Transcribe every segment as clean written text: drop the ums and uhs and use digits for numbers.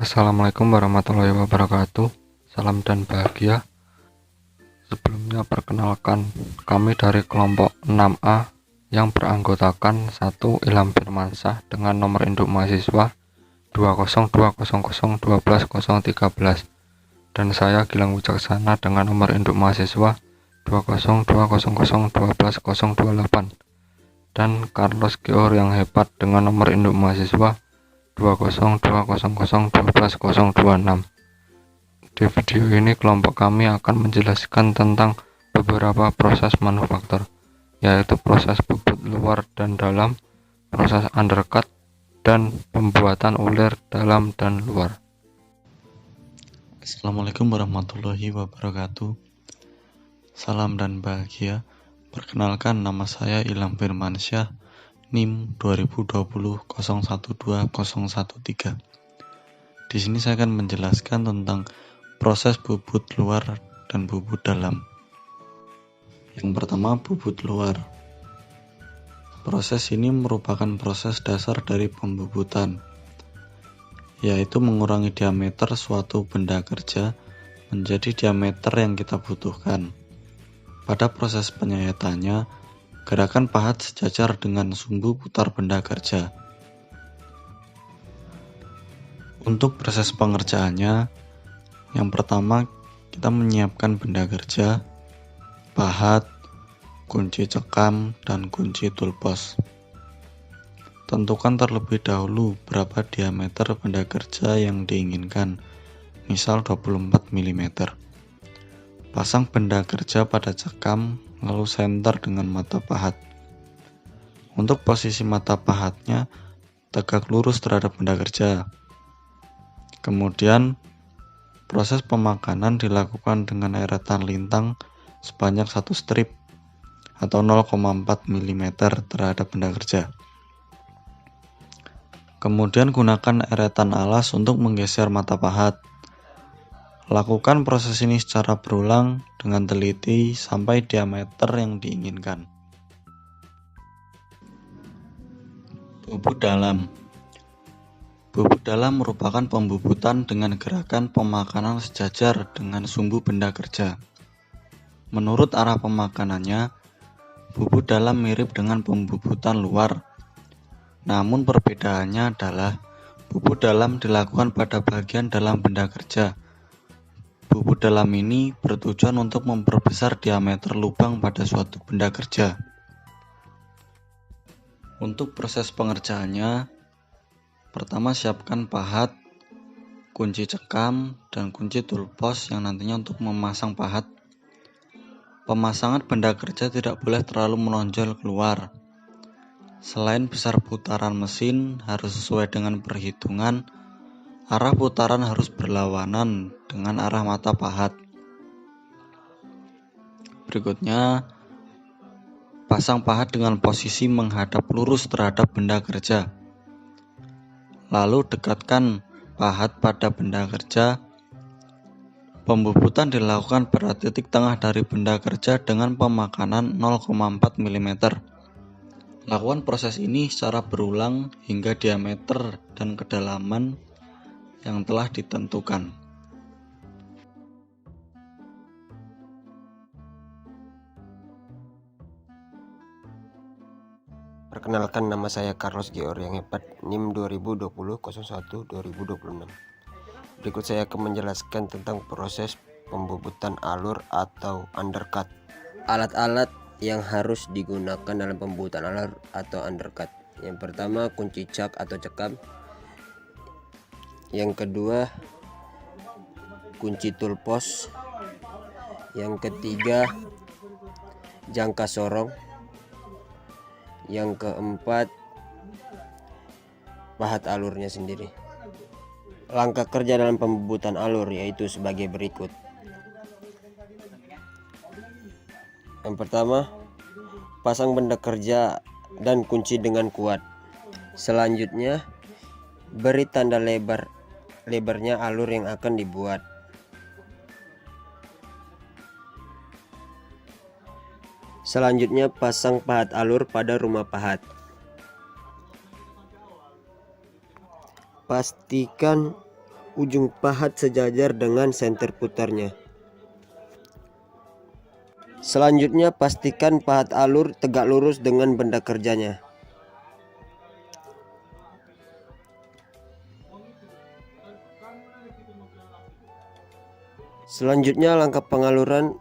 Assalamualaikum warahmatullahi wabarakatuh. Salam dan bahagia. Sebelumnya perkenalkan, kami dari kelompok 6A yang beranggotakan 1 Ilham Firmansyah dengan nomor induk mahasiswa 20200110013 dan saya Gilang Wicaksana dengan nomor induk mahasiswa 20200112028 dan Carlos Geor yang hebat dengan nomor induk mahasiswa 20200112026. Di video ini kelompok kami akan menjelaskan tentang beberapa proses manufaktur, yaitu proses bubut luar dan dalam, proses undercut, dan pembuatan ulir dalam dan luar. Assalamualaikum warahmatullahi wabarakatuh. Salam dan bahagia. Perkenalkan, nama saya Ilham Firmansyah, NIM 2020012013. Di sini saya akan menjelaskan tentang proses bubut luar dan bubut dalam. Yang pertama, bubut luar. Proses ini merupakan proses dasar dari pembubutan, yaitu mengurangi diameter suatu benda kerja menjadi diameter yang kita butuhkan. Pada proses penyayatannya, gerakan pahat sejajar dengan sumbu putar benda kerja. Untuk proses pengerjaannya, yang pertama kita menyiapkan benda kerja, pahat, kunci cekam, dan kunci toolpost. Tentukan terlebih dahulu berapa diameter benda kerja yang diinginkan, misal 24 mm. Pasang benda kerja pada cekam, lalu senter dengan mata pahat. Untuk posisi mata pahatnya, tegak lurus terhadap benda kerja. Kemudian, proses pemakanan dilakukan dengan eretan lintang sebanyak 1 strip atau 0,4 mm terhadap benda kerja. Kemudian gunakan eretan alas untuk menggeser mata pahat. Lakukan proses ini secara berulang dengan teliti sampai diameter yang diinginkan. Bubut dalam. Bubut dalam merupakan pembubutan dengan gerakan pemakanan sejajar dengan sumbu benda kerja. Menurut arah pemakanannya, bubut dalam mirip dengan pembubutan luar. Namun perbedaannya adalah bubut dalam dilakukan pada bagian dalam benda kerja. Bubut dalam ini bertujuan untuk memperbesar diameter lubang pada suatu benda kerja. Untuk proses pengerjaannya, pertama siapkan pahat, kunci cekam, dan kunci toolpost yang nantinya untuk memasang pahat. Pemasangan benda kerja tidak boleh terlalu menonjol keluar. Selain besar putaran mesin harus sesuai dengan perhitungan, arah putaran harus berlawanan dengan arah mata pahat. Berikutnya, pasang pahat dengan posisi menghadap lurus terhadap benda kerja. Lalu dekatkan pahat pada benda kerja. Pembubutan dilakukan pada titik tengah dari benda kerja dengan pemakanan 0,4 mm. Lakukan proses ini secara berulang hingga diameter dan kedalaman yang telah ditentukan. Perkenalkan, nama saya Carlos Geor yang hebat, NIM 2020012026. Berikut saya akan menjelaskan tentang proses pembubutan alur atau undercut. Alat-alat yang harus digunakan dalam pembubutan alur atau undercut. Yang pertama, kunci cak atau cekam. Yang kedua, kunci toolpost. Yang ketiga, jangka sorong. Yang keempat, pahat alurnya sendiri. Langkah kerja dalam pembubutan alur yaitu sebagai berikut. Yang pertama, pasang benda kerja dan kunci dengan kuat. Selanjutnya, beri tanda lebarnya alur yang akan dibuat. Selanjutnya, pasang pahat alur pada rumah pahat. Pastikan ujung pahat sejajar dengan senter putarnya. Selanjutnya, pastikan pahat alur tegak lurus dengan benda kerjanya. Selanjutnya, langkah pengaluran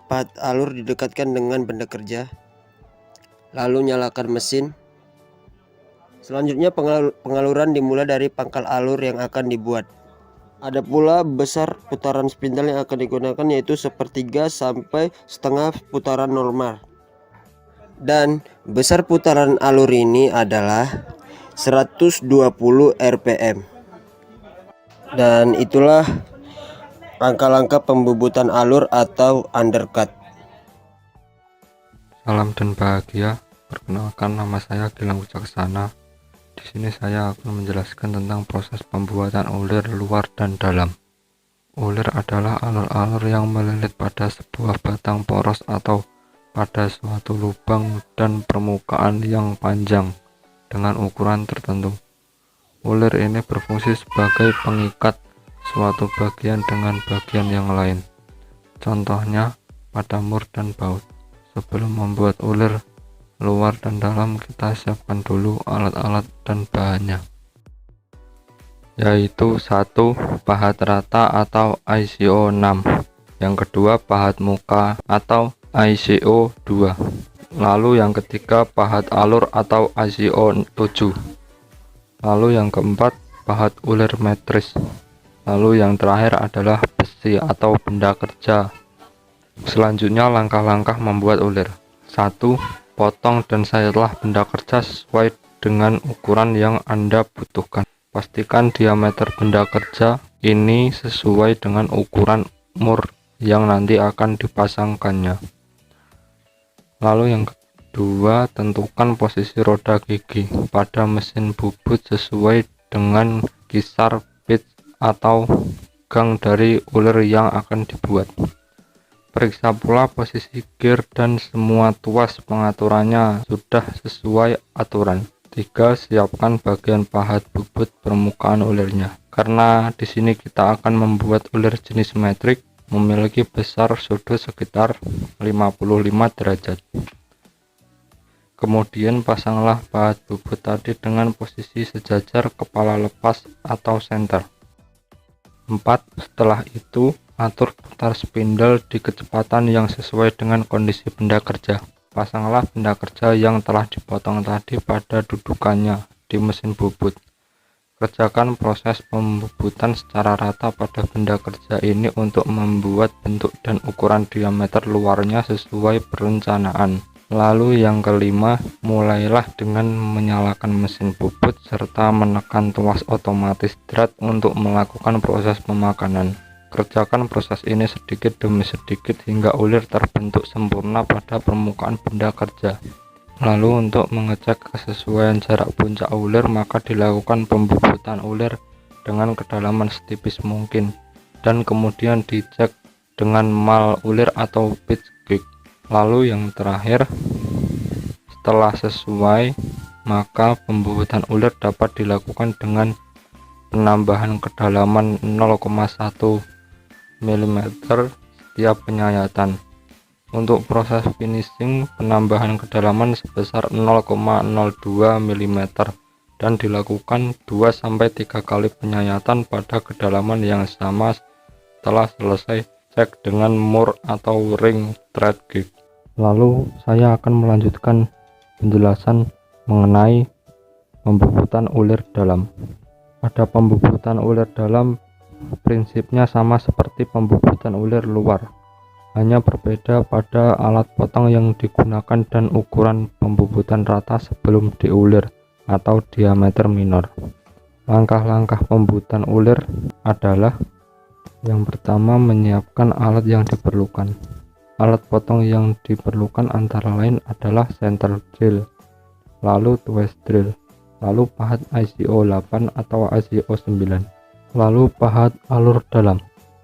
pahat alur didekatkan dengan benda kerja. Lalu nyalakan mesin. Selanjutnya, pengaluran dimulai dari pangkal alur yang akan dibuat. Ada pula besar putaran spindle yang akan digunakan, yaitu 1/3 sampai setengah putaran normal. Dan besar putaran alur ini adalah 120 rpm. Dan itulah langkah-langkah pembubutan alur atau undercut. Salam dan bahagia. Perkenalkan, nama saya Gilang Wicaksana. Di sini saya akan menjelaskan tentang proses pembuatan ulir luar dan dalam. Ulir adalah alur-alur yang melilit pada sebuah batang poros atau pada suatu lubang dan permukaan yang panjang dengan ukuran tertentu. Ulir ini berfungsi sebagai pengikat suatu bagian dengan bagian yang lain. Contohnya pada mur dan baut. Sebelum membuat ulir luar dan dalam, kita siapkan dulu alat-alat dan bahannya, yaitu 1. Pahat rata atau ISO 6, yang kedua pahat muka atau ISO 2, lalu yang ketiga pahat alur atau ISO 7, lalu yang keempat pahat ulir metris, lalu yang terakhir adalah besi atau benda kerja. Selanjutnya, langkah-langkah membuat ulir. 1. Potong dan sayatlah benda kerja sesuai dengan ukuran yang Anda butuhkan. Pastikan diameter benda kerja ini sesuai dengan ukuran mur yang nanti akan dipasangkannya. Lalu yang kedua, tentukan posisi roda gigi pada mesin bubut sesuai dengan kisar pitch atau gang dari ulir yang akan dibuat. Periksa pula posisi gear dan semua tuas pengaturannya sudah sesuai aturan. 3. Siapkan bagian pahat bubut permukaan ulirnya. Karena di sini kita akan membuat ulir jenis metrik, memiliki besar sudut sekitar 55 derajat. Kemudian pasanglah pahat bubut tadi dengan posisi sejajar kepala lepas atau center. 4. Setelah itu, atur putar spindle di kecepatan yang sesuai dengan kondisi benda kerja. Pasanglah benda kerja yang telah dipotong tadi pada dudukannya di mesin bubut. Kerjakan proses pembubutan secara rata pada benda kerja ini untuk membuat bentuk dan ukuran diameter luarnya sesuai perencanaan. Lalu yang kelima, mulailah dengan menyalakan mesin bubut serta menekan tuas otomatis drat untuk melakukan proses pemakanan. Kerjakan proses ini sedikit demi sedikit hingga ulir terbentuk sempurna pada permukaan benda kerja. Lalu untuk mengecek kesesuaian jarak puncak ulir, maka dilakukan pembubutan ulir dengan kedalaman setipis mungkin dan kemudian dicek dengan mal ulir atau pitch gauge. Lalu yang terakhir, setelah sesuai, maka pembubutan ulir dapat dilakukan dengan penambahan kedalaman 0,1 mm setiap penyayatan. Untuk proses finishing, penambahan kedalaman sebesar 0,02 mm dan dilakukan 2-3 kali penyayatan pada kedalaman yang sama setelah selesai cek dengan mur atau ring thread gauge. Lalu saya akan melanjutkan penjelasan mengenai pembubutan ulir dalam. Pada pembubutan ulir dalam, prinsipnya sama seperti pembubutan ulir luar, hanya berbeda pada alat potong yang digunakan dan ukuran pembubutan rata sebelum diulir atau diameter minor. Langkah-langkah pembubutan ulir adalah: yang pertama, menyiapkan alat yang diperlukan. Alat potong yang diperlukan antara lain adalah center drill, lalu twist drill, lalu pahat ISO 8 atau ISO 9, lalu pahat alur dalam.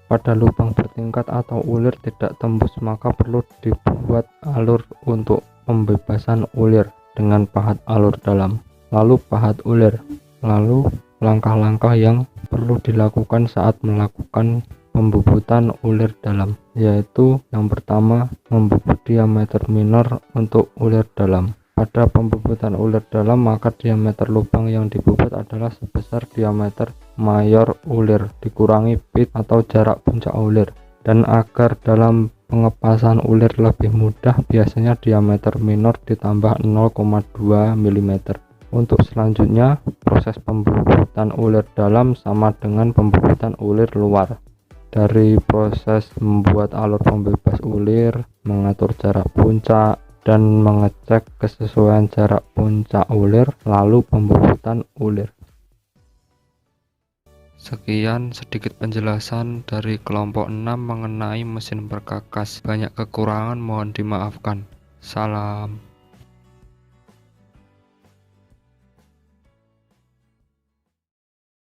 Pada lubang bertingkat atau ulir tidak tembus, maka perlu dibuat alur untuk pembebasan ulir dengan pahat alur dalam, lalu pahat ulir, lalu langkah-langkah yang perlu dilakukan saat melakukan pembubutan ulir dalam, yaitu yang pertama, membubut diameter minor untuk ulir dalam. Pada pembubutan ulir dalam, maka diameter lubang yang dibubut adalah sebesar diameter mayor ulir dikurangi pit atau jarak puncak ulir. Dan agar dalam pengepasan ulir lebih mudah, biasanya diameter minor ditambah 0,2 mm. Untuk selanjutnya, proses pembubutan ulir dalam sama dengan pembubutan ulir luar. Dari proses membuat alur pembebas ulir, mengatur jarak puncak, dan mengecek kesesuaian jarak puncak ulir, lalu pembubutan ulir. Sekian sedikit penjelasan dari kelompok 6 mengenai mesin perkakas. Banyak kekurangan mohon dimaafkan. Salam.